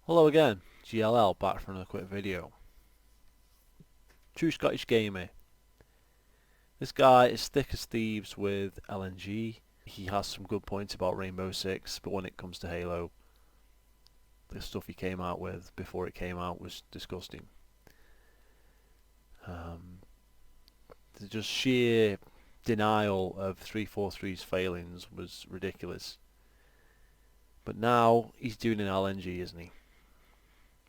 Hello again, GLL back for another quick video. True Scottish Gamer. This guy is thick as thieves with LNG. He has some good points about Rainbow Six, but when it comes to Halo, the stuff he came out with before it came out was disgusting. The just sheer denial of 343's failings was ridiculous. But now he's doing an LNG, isn't he?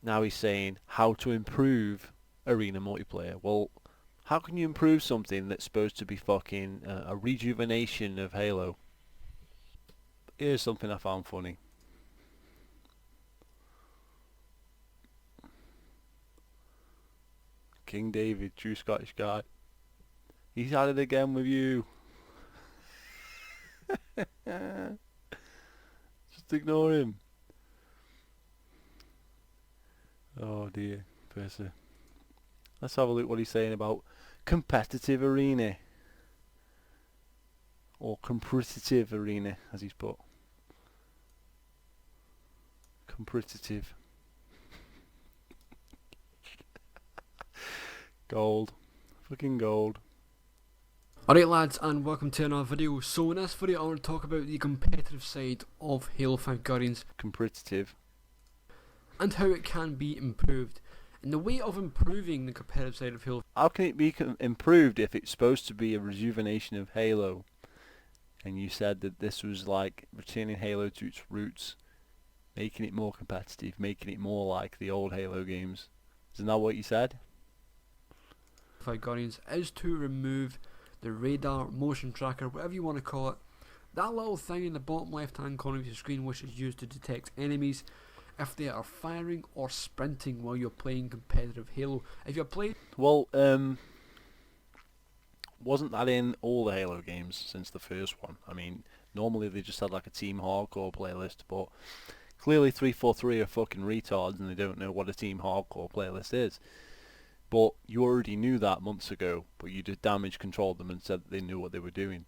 Now he's saying how to improve arena multiplayer. Well, how can you improve something that's supposed to be fucking a rejuvenation of Halo? Here's something I found funny. King David, true Scottish guy. He's at it again with you. Just ignore him. Oh dear, Percy. Let's have a look what he's saying about competitive arena. Or comprtitive arena, as he's put. Comprtitive. Gold. Fucking gold. Alright lads, and welcome to another video. So in this video I want to talk about the competitive side of Halo 5 Guardians Comprtitive. and how it can be improved. And the way of improving the competitive side of Halo, How can it be improved if it's supposed to be a rejuvenation of Halo? And you said that this was like returning Halo to its roots, making it more competitive, making it more like the old Halo games. Isn't that what you said? 5 Guardians, is to remove the radar, motion tracker, whatever you want to call it. That little thing in the bottom left hand corner of your screen which is used to detect enemies if they are firing or sprinting while you're playing competitive Halo. If you're playing... Well, wasn't that in all the Halo games since the first one? I mean, normally they just had like a Team Hardcore playlist, but clearly 343 are fucking retards and they don't know what a Team Hardcore playlist is. But you already knew that months ago, but you just damage controlled them and said that they knew what they were doing.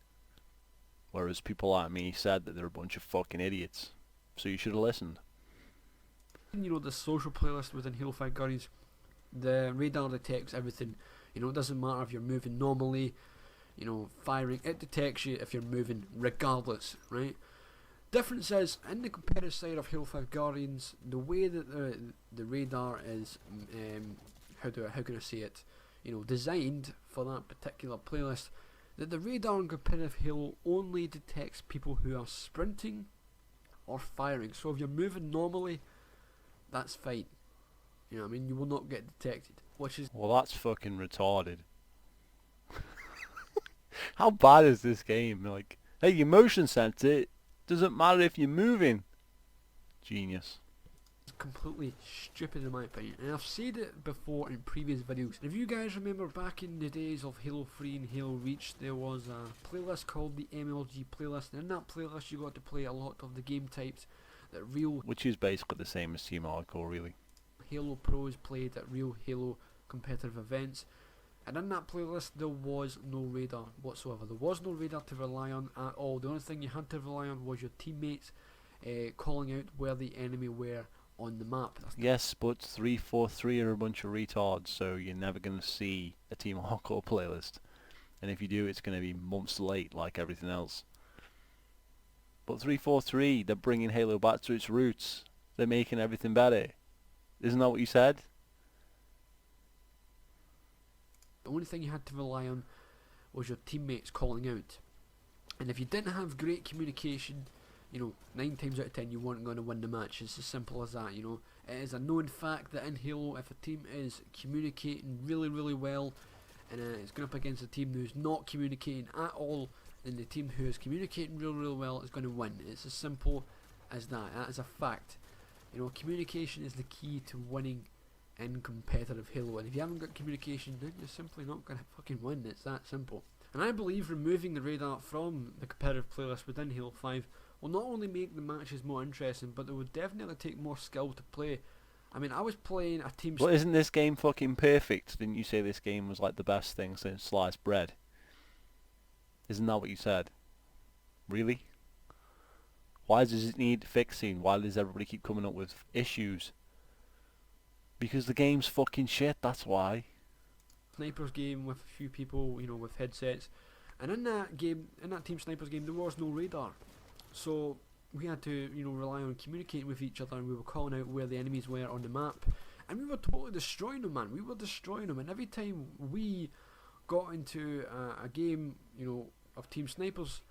Whereas people like me said that they're a bunch of fucking idiots. So you should have listened. You know, the social playlist within Halo 5 Guardians, the radar detects everything. You know, it doesn't matter if you're moving normally, you know, firing, it detects you if you're moving regardless, right? Difference is, in the competitive side of Halo 5 Guardians, the way that the radar is, how can I say it, you know, designed for that particular playlist, that the radar in competitive Halo only detects people who are sprinting or firing. So if you're moving normally, that's fine. You know what I mean? You will not get detected. Which is... Well, that's fucking retarded. How bad is this game? Like, hey, you motion sense it. Doesn't matter if you're moving. Genius. completely stupid in my opinion, and I've said it before in previous videos. If you guys remember back in the days of Halo 3 and Halo Reach, there was a playlist called the MLG playlist, and in that playlist you got to play a lot of the game types that real Which is basically the same as Team Hardcore, really. Halo pros played at real Halo competitive events. And in that playlist there was no radar whatsoever. There was no radar to rely on at all. The only thing you had to rely on was your teammates calling out where the enemy were on the map. Yes, but 343 are a bunch of retards, so you're never going to see a Team Hardcore playlist. And if you do, it's going to be months late, like everything else. But 343, they're bringing Halo back to its roots. They're making everything better. Isn't that what you said? The only thing you had to rely on was your teammates calling out. And if you didn't have great communication, you know, 9 times out of 10 you weren't going to win the match. It's as simple as that, you know. It is a known fact that in Halo, if a team is communicating really, really well, and it's going up against a team who's not communicating at all, then the team who is communicating really, really well is going to win. It's as simple as that. That is a fact. You know, communication is the key to winning in competitive Halo, and if you haven't got communication, then you're simply not going to fucking win. It's that simple. And I believe removing the radar from the competitive playlist within Halo 5 will not only make the matches more interesting, but it would definitely take more skill to play. I mean, I was playing a team... Well, isn't this game fucking perfect? Didn't you say this game was like the best thing since sliced bread? Isn't that what you said? Really? Why does it need fixing? Why does everybody keep coming up with issues? Because the game's fucking shit, that's why. Snipers game with a few people, you know, with headsets, and in that game, in that Team Snipers game, there was no radar, so we had to, you know, rely on communicating with each other, and we were calling out where the enemies were on the map, and we were totally destroying them, man. We were destroying them, and every time we got into a game, you know, of Team Snipers,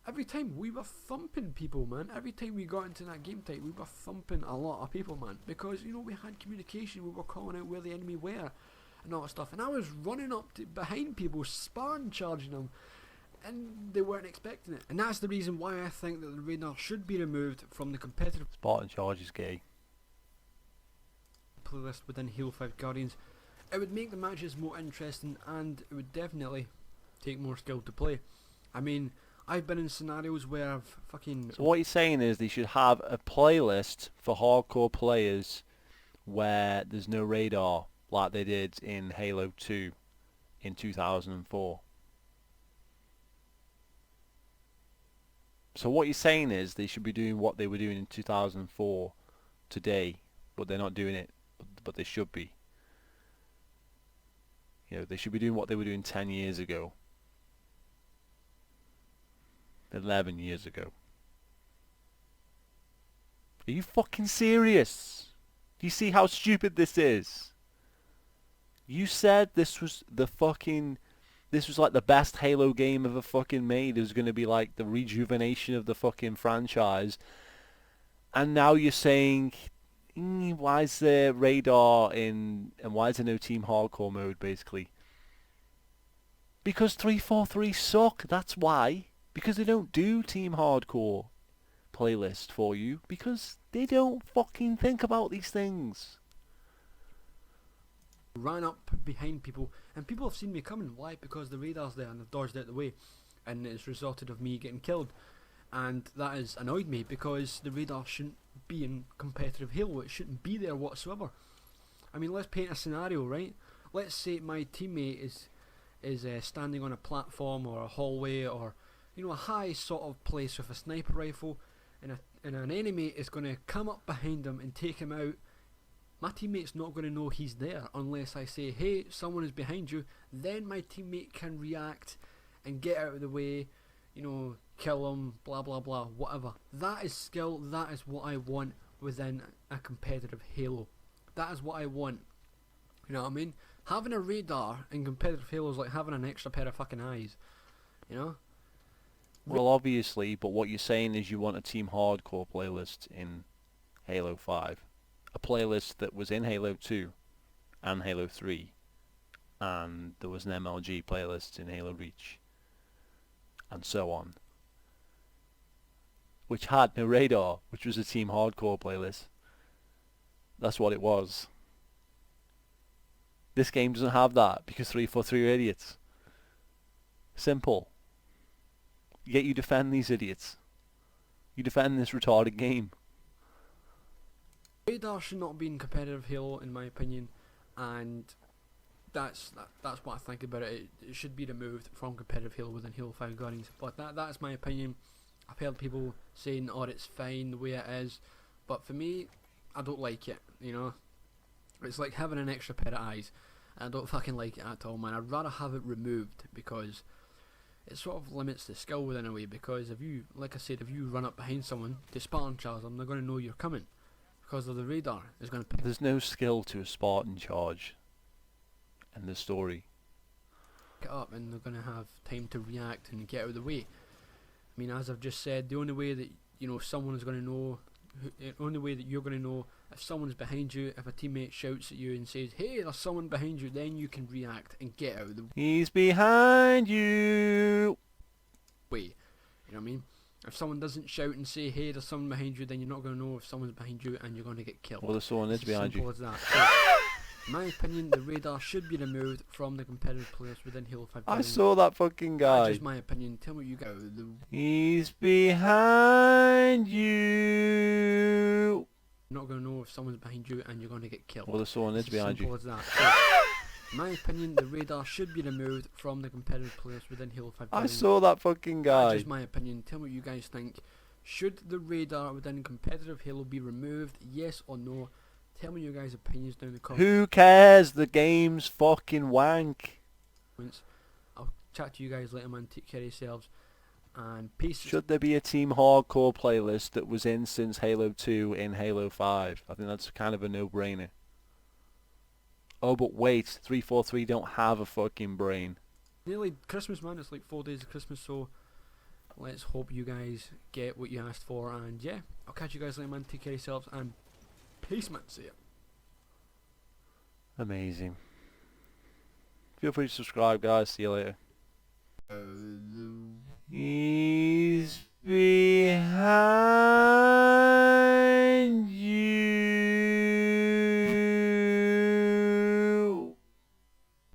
every time we were thumping people, man. Every time we got into that game type, we were thumping a lot of people, man, because, you know, we had communication, we were calling out where the enemy were, and all that stuff, and I was running up behind people, sparring charging them, and they weren't expecting it. And that's the reason why I think that the radar should be removed from the competitive Spartan Charge is gay. playlist within Halo 5 Guardians. It would make the matches more interesting, and it would definitely take more skill to play. I mean, I've been in scenarios where I've fucking... So what you're saying is they should have a playlist for hardcore players where there's no radar, like they did in Halo 2 in 2004. So what you're saying is they should be doing what they were doing in 2004 today, but they're not doing it, but they should be. You know, they should be doing what they were doing 10 years ago. 11 years ago. Are you fucking serious? Do you see how stupid this is? You said this was the fucking... This was like the best Halo game ever fucking made. It was going to be like the rejuvenation of the fucking franchise. And now you're saying, why is there radar in... And why is there no Team Hardcore mode, basically? Because 343 suck, that's why. Because they don't do Team Hardcore playlist for you. Because they don't fucking think about these things. ran up behind people, and people have seen me coming. Why? Because the radar's there and they've dodged out the way, and it's resulted of me getting killed, and that has annoyed me because the radar shouldn't be in competitive Halo. It shouldn't be there whatsoever. I mean, let's paint a scenario, right? Let's say my teammate is standing on a platform or a hallway or, you know, a high sort of place with a sniper rifle, and an enemy is going to come up behind him and take him out. My teammate's not going to know he's there unless I say, hey, someone is behind you. Then my teammate can react and get out of the way, you know, kill him, blah blah blah, whatever. That is skill. That is what I want within a competitive Halo. That is what I want. You know what I mean? Having a radar in competitive Halo is like having an extra pair of fucking eyes. You know? Well, obviously, but what you're saying is you want a Team Hardcore playlist in Halo 5. A playlist that was in Halo 2 and Halo 3. And there was an MLG playlist in Halo Reach. And so on. Which had no radar, which was a Team Hardcore playlist. That's what it was. This game doesn't have that because 343 are idiots. Simple. Yet you defend these idiots. You defend this retarded game. Radar should not be in competitive Halo, in my opinion, and that's what I think about it. It should be removed from competitive Halo within Halo 5 Guardians. But that's my opinion. I've heard people saying, "Oh, it's fine the way it is," but for me, I don't like it. You know, it's like having an extra pair of eyes. I don't fucking like it at all, man. I'd rather have it removed because it sort of limits the skill within a way. Because if you, like I said, if you run up behind someone to Spartan charge them, they're going to know you're coming because of the radar is going to pick. There's no skill to a Spartan charge in the story. It up, and they're going to have time to react and get out of the way. I mean, as I've just said, the only way that, you know, someone is going to know, the only way that you're going to know if someone's behind you, if a teammate shouts at you and says, "Hey, there's someone behind you," then you can react and get out of the He's behind you. way. You know what I mean? If someone doesn't shout and say, "Hey, there's someone behind you," then you're not going to know if someone's behind you, and you're going to get killed. Well, there's someone is It's behind simple you. as that. So, in my opinion, the radar should be removed from the competitive players within Halo 5. I saw that fucking That's guy. just my opinion. Tell me what you got. He's behind you. You're not going to know if someone's behind you, and you're going to get killed. Well, there's someone is It's behind simple you. as that. So, in my opinion, the radar should be removed from the competitive players within Halo 5. I saw that fucking That's guy. just my opinion. Tell me what you guys think. Should the radar within competitive Halo be removed? Yes or no? Tell me your guys' opinions down in the Who cares? The game's fucking wank. comments. I'll chat to you guys later, man. Take care of yourselves. And peace. Should there be a Team Hardcore playlist that was in since Halo 2 in Halo 5? I think that's kind of a no-brainer. Oh, but wait, 343 don't have a fucking brain. Nearly Christmas, man. It's like 4 days of Christmas, so let's hope you guys get what you asked for. And yeah, I'll catch you guys later, man. Take care of yourselves, and peace, man. See ya. Amazing. Feel free to subscribe, guys. See you later. He's behind.